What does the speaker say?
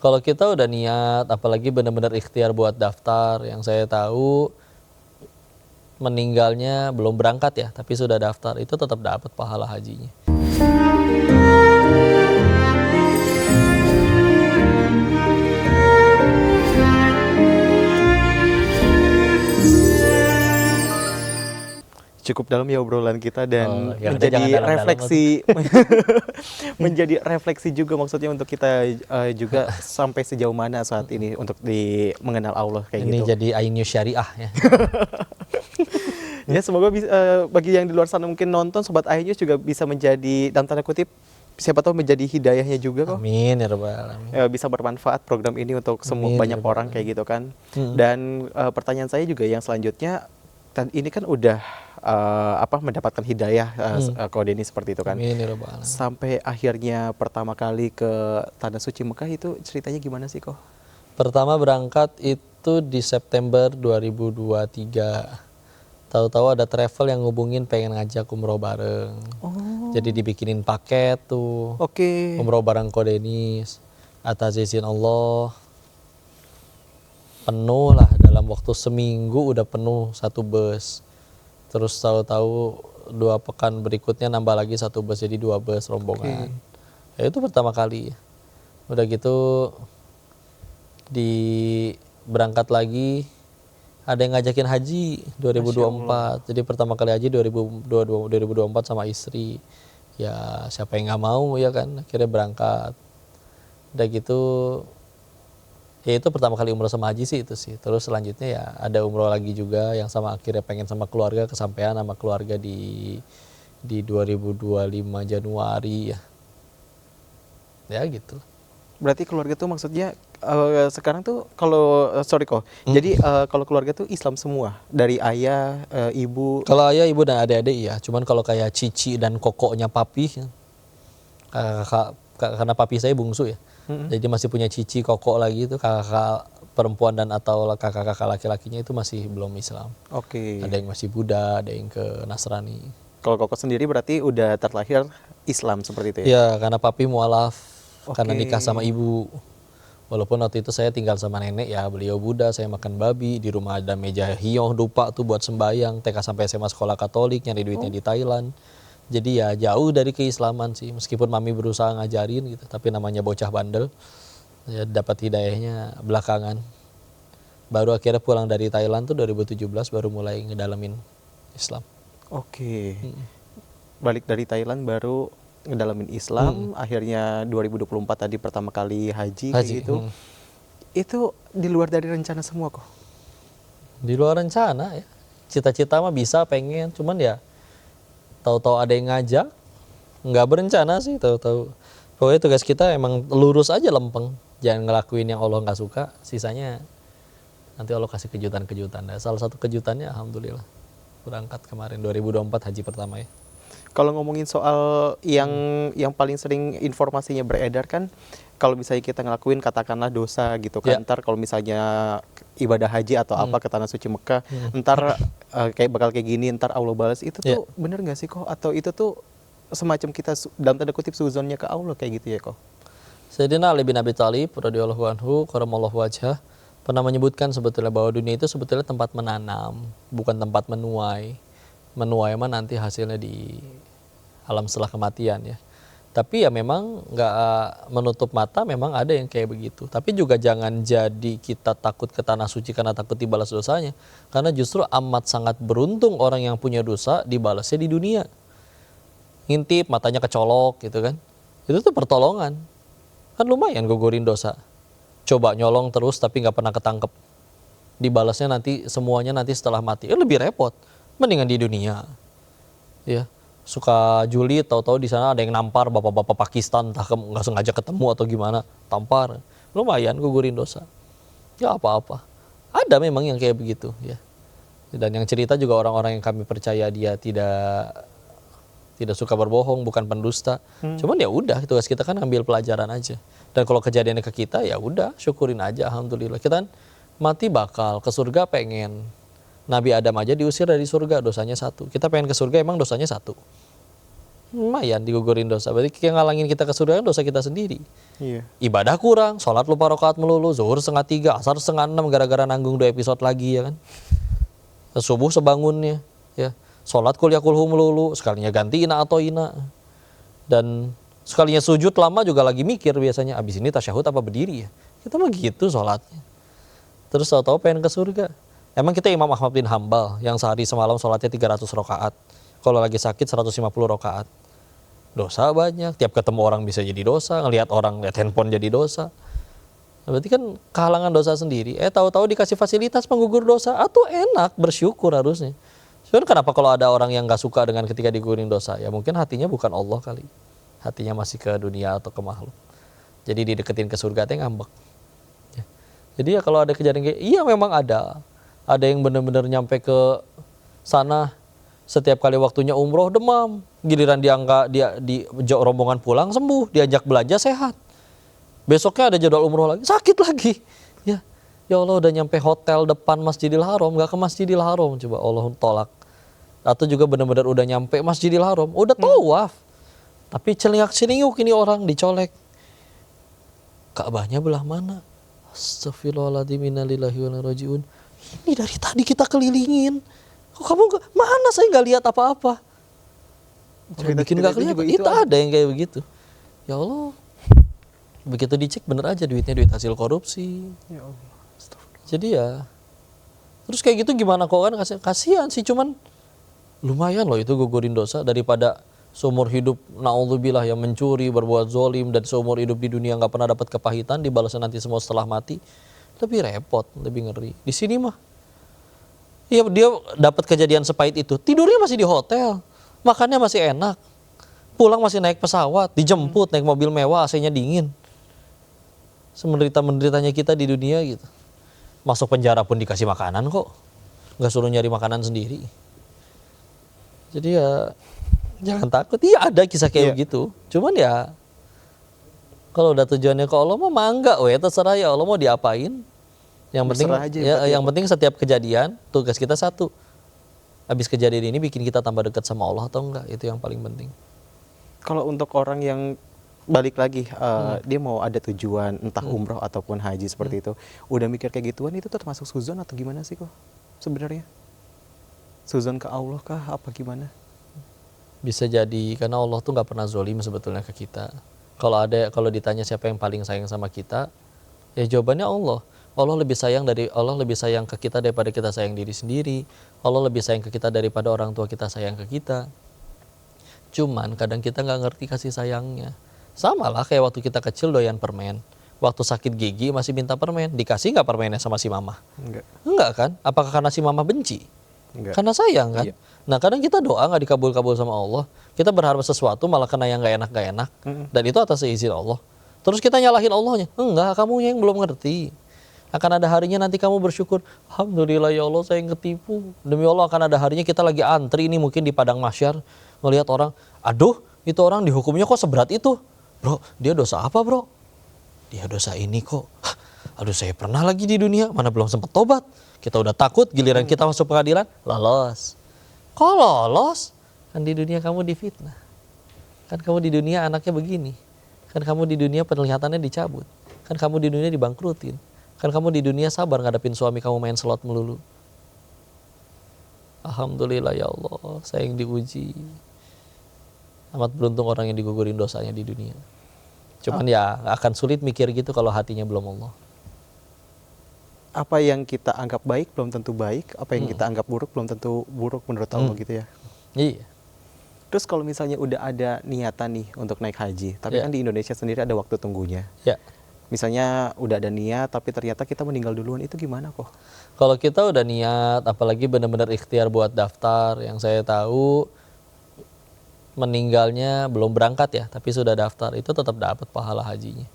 Kalau kita udah niat, apalagi benar-benar ikhtiar buat daftar, yang saya tahu meninggalnya belum berangkat ya, tapi sudah daftar, itu tetap dapat pahala hajinya. Cukup dalam ya obrolan kita dan Ya udah, jangan menjadi dalam-dalam refleksi menjadi refleksi juga maksudnya untuk kita juga sampai sejauh mana saat ini untuk mengenal Allah kayak Ini gitu. jadi Ainyu Syariah ya. Ya semoga bagi yang di luar sana mungkin nonton Sobat Ainyu juga bisa menjadi dalam tanda kutip siapa tahu menjadi hidayahnya juga kok. Amin ya rabbal alamin. Bisa bermanfaat program ini untuk semua Amin, banyak ya orang Rabbal kayak gitu kan. Hmm. Dan pertanyaan saya juga yang selanjutnya ini kan udah mendapatkan hidayah Ko Denny seperti itu kan. Amin ya rabbal alamin. Sampai akhirnya pertama kali ke Tanah Suci Mekah itu ceritanya gimana sih kok? Pertama berangkat itu di September 2023. Tahu-tahu ada travel yang ngubungin pengen ngajak umroh bareng. Jadi dibikinin paket tuh. Oke. Umroh bareng Ko Denis. Atas izin Allah. Penuh lah, dalam waktu seminggu udah penuh satu bus. Terus tahu-tahu 2 pekan berikutnya nambah lagi satu bus, jadi 2 bus rombongan. Ya itu pertama kali. Udah gitu berangkat lagi, ada yang ngajakin haji 2024. Jadi pertama kali haji 2024 sama istri. Ya siapa yang nggak mau ya kan, akhirnya berangkat. Udah gitu, ya itu pertama kali umroh sama haji sih itu sih. Terus selanjutnya ya ada umroh lagi juga yang sama akhirnya pengen sama keluarga, kesampaian sama keluarga di 2025 Januari ya. Ya gitu. Berarti keluarga tuh maksudnya sekarang tuh kalau sorry kok. Jadi kalau keluarga tuh Islam semua dari ayah, ibu. Kalau ayah, ibu dan adik-adik ya. Cuman kalau kayak cici dan kokoknya papi, karena papi saya bungsu ya. Jadi masih punya cici, kokok lagi itu kakak perempuan dan atau kakak-kakak laki-lakinya itu masih belum Islam. Oke. Ada yang masih Buddha, ada yang ke Nasrani. Kalau kokok sendiri berarti udah terlahir Islam seperti itu ya? Ya, karena papi mualaf, karena Oke. nikah sama ibu. Walaupun waktu itu saya tinggal sama nenek ya, beliau Buddha, saya makan babi, di rumah ada meja hiyoh dupa tuh buat sembayang, TK sampai SMA sekolah Katolik, nyari duitnya di Thailand. Jadi ya jauh dari keislaman sih, meskipun mami berusaha ngajarin gitu, tapi namanya bocah bandel, ya dapat hidayahnya belakangan. Baru akhirnya pulang dari Thailand tuh 2017 baru mulai ngedalamin Islam. Oke. Balik dari Thailand baru ngedalamin Islam, akhirnya 2024 tadi pertama kali haji kayak gitu. Itu di luar dari rencana semua kok. Di luar rencana ya. Cita-cita mah bisa pengen, cuman ya tahu-tahu ada yang ngajak, nggak berencana sih tahu-tahu. Pokoknya tugas kita emang lurus aja lempeng, jangan ngelakuin yang Allah nggak suka, sisanya nanti Allah kasih kejutan-kejutan. Nah, salah satu kejutannya alhamdulillah berangkat kemarin 2024 haji pertama ya. Kalau ngomongin soal yang paling sering informasinya beredar kan, kalau misalnya kita ngelakuin katakanlah dosa gitu kan, ntar kalau misalnya ibadah haji atau apa ke Tanah Suci Mekah, ntar bakal kayak gini, ntar Allah balas, itu tuh bener nggak sih kok? Atau itu tuh semacam kita dalam tanda kutip suzonnya ke Allah kayak gitu ya kok? Sayyidina Ali bin Abi Thalib radhiyallahu anhu karamallahu wajhah pernah menyebutkan sebetulnya bahwa dunia itu sebetulnya tempat menanam, bukan tempat menuai. Menuai mah nanti hasilnya di alam setelah kematian ya. Tapi ya memang nggak menutup mata, memang ada yang kayak begitu. Tapi juga jangan jadi kita takut ke tanah suci karena takut dibalas dosanya. Karena justru amat sangat beruntung orang yang punya dosa dibalasnya di dunia. Ngintip matanya kecolok gitu kan. Itu tuh pertolongan. Kan lumayan gugurin dosa. Coba nyolong terus tapi nggak pernah ketangkep. Dibalasnya nanti semuanya nanti setelah mati. Lebih repot. Mendingan di dunia. Ya. Suka julid, tahu-tahu di sana ada yang nampar bapak-bapak Pakistan, entah nggak sengaja ketemu atau gimana, tampar, lumayan gugurin dosa, ya apa-apa. Ada memang yang kayak begitu ya. Dan yang cerita juga orang-orang yang kami percaya dia tidak suka berbohong, bukan pendusta. Cuman ya udah, tugas kita kan ambil pelajaran aja. Dan kalau kejadiannya ke kita ya udah, syukurin aja, alhamdulillah. Kita kan mati bakal ke surga pengen. Nabi Adam aja diusir dari surga, dosanya 1. Kita pengen ke surga emang dosanya 1. lumayan digugurin dosa. Berarti yang ngalangin kita ke surga kan dosa kita sendiri. Iya. Ibadah kurang, sholat lupa rakaat melulu, zuhur 2:30, asar 2:30 gara-gara nanggung 2 episode lagi ya kan. Subuh sebangunnya, ya. Sholat kuliah kulhu melulu, sekalinya ganti ina atau ina. Dan sekalinya sujud lama juga lagi mikir biasanya, abis ini tasyahud apa berdiri ya. Kita mah gitu sholatnya. Terus tahu-tahu pengen ke surga. Emang kita Imam Ahmad bin Hambal yang sehari semalam sholatnya 300 rakaat. Kalau lagi sakit 150 rakaat. Dosa banyak, tiap ketemu orang bisa jadi dosa, ngelihat orang lihat handphone jadi dosa. Berarti kan kehalangan dosa sendiri. Tahu-tahu dikasih fasilitas penggugur dosa, atau enak, bersyukur harusnya. Cuman kenapa kalau ada orang yang gak suka dengan ketika digugurin dosa? Ya mungkin hatinya bukan Allah kali. Hatinya masih ke dunia atau ke makhluk. Jadi dideketin ke surga teh ngambek. Ya. Jadi ya kalau ada kejadian kayak, iya memang ada. Ada yang benar-benar nyampe ke sana, setiap kali waktunya umroh demam, giliran dia di rombongan pulang sembuh, diajak belanja sehat. Besoknya ada jadwal umroh lagi, sakit lagi. Ya Allah udah nyampe hotel depan Masjidil Haram, gak ke Masjidil Haram, coba Allah tolak. Atau juga benar-benar udah nyampe Masjidil Haram, udah tawaf, tapi celingak-celinguk ini orang dicolek. Ka'bahnya belah mana? Astagfirullahaladzim, innalillahi wa inna ilaihi raji'un. Ini dari tadi kita kelilingin. Kok kamu mana saya nggak lihat apa-apa? Bikin nggak kelihatan. Itu ada yang kayak begitu. Ya Allah, begitu dicek bener aja duitnya duit hasil korupsi. Ya Allah. Jadi ya, terus kayak gitu gimana kok kan kasihan sih, cuman lumayan loh itu gugurin dosa daripada seumur hidup naudzubillah yang mencuri, berbuat zolim, dan seumur hidup di dunia nggak pernah dapat kepahitan, dibalasnya nanti semua setelah mati. Lebih repot, lebih ngeri. Di sini mah iya, dia dapat kejadian sepahit itu, tidurnya masih di hotel, makannya masih enak, pulang masih naik pesawat, dijemput naik mobil mewah, AC-nya dingin. Semenderita-menderitanya kita di dunia gitu. Masuk penjara pun dikasih makanan kok, nggak suruh nyari makanan sendiri. Jadi ya jangan takut. Iya ada kisah kayak begitu. Cuman ya kalau udah tujuannya ke Allah mah mangga, terserah ya Allah mau diapain. Yang penting aja, yang penting setiap kejadian tugas kita satu. Habis kejadian ini bikin kita tambah dekat sama Allah atau enggak, itu yang paling penting. Kalau untuk orang yang balik lagi dia mau ada tujuan entah umroh ataupun haji seperti itu, udah mikir kayak gituan, itu termasuk suzon atau gimana sih kok sebenarnya? Suzon ke Allah kah apa gimana? Bisa jadi karena Allah tuh nggak pernah zolim sebetulnya ke kita. Kalau ditanya siapa yang paling sayang sama kita, ya jawabannya Allah. Allah lebih sayang ke kita daripada kita sayang diri sendiri. Allah lebih sayang ke kita daripada orang tua kita sayang ke kita. Cuman kadang kita nggak ngerti kasih sayangnya. Sama lah kayak waktu kita kecil doyan permen. Waktu sakit gigi masih minta permen, dikasih nggak permennya sama si mama? Enggak kan? Apakah karena si mama benci? Enggak. Karena sayang kan? Iya. Nah kadang kita doa nggak dikabul-kabul sama Allah, kita berharap sesuatu malah kena yang nggak enak, dan itu atas izin Allah. Terus kita nyalahin Allahnya? Enggak, kamu yang belum ngerti. Akan ada harinya nanti kamu bersyukur, alhamdulillah ya Allah saya yang ketipu. Demi Allah akan ada harinya kita lagi antri ini mungkin di padang mahsyar, ngelihat orang, aduh itu orang dihukumnya kok seberat itu. Bro, dia dosa apa bro? Dia dosa ini kok. Aduh saya pernah lagi di dunia, mana belum sempat tobat. Kita udah takut, giliran kita masuk pengadilan, lolos. Kok lolos? Kan di dunia kamu difitnah. Kan kamu di dunia anaknya begini. Kan kamu di dunia penglihatannya dicabut. Kan kamu di dunia dibangkrutin. Kan kamu di dunia sabar ngadepin suami kamu main slot melulu. Alhamdulillah ya Allah, saya yang diuji. Amat beruntung orang yang digugurin dosanya di dunia. Cuman ya akan sulit mikir gitu kalau hatinya belum Allah. Apa yang kita anggap baik belum tentu baik, apa yang kita anggap buruk belum tentu buruk menurut Allah gitu ya. Iya. Terus kalau misalnya udah ada niatan nih untuk naik haji, tapi kan di Indonesia sendiri ada waktu tunggunya. Ya. Misalnya udah ada niat tapi ternyata kita meninggal duluan, itu gimana kok? Kalau kita udah niat, apalagi benar-benar ikhtiar buat daftar, yang saya tahu meninggalnya belum berangkat ya, tapi sudah daftar, itu tetap dapat pahala hajinya.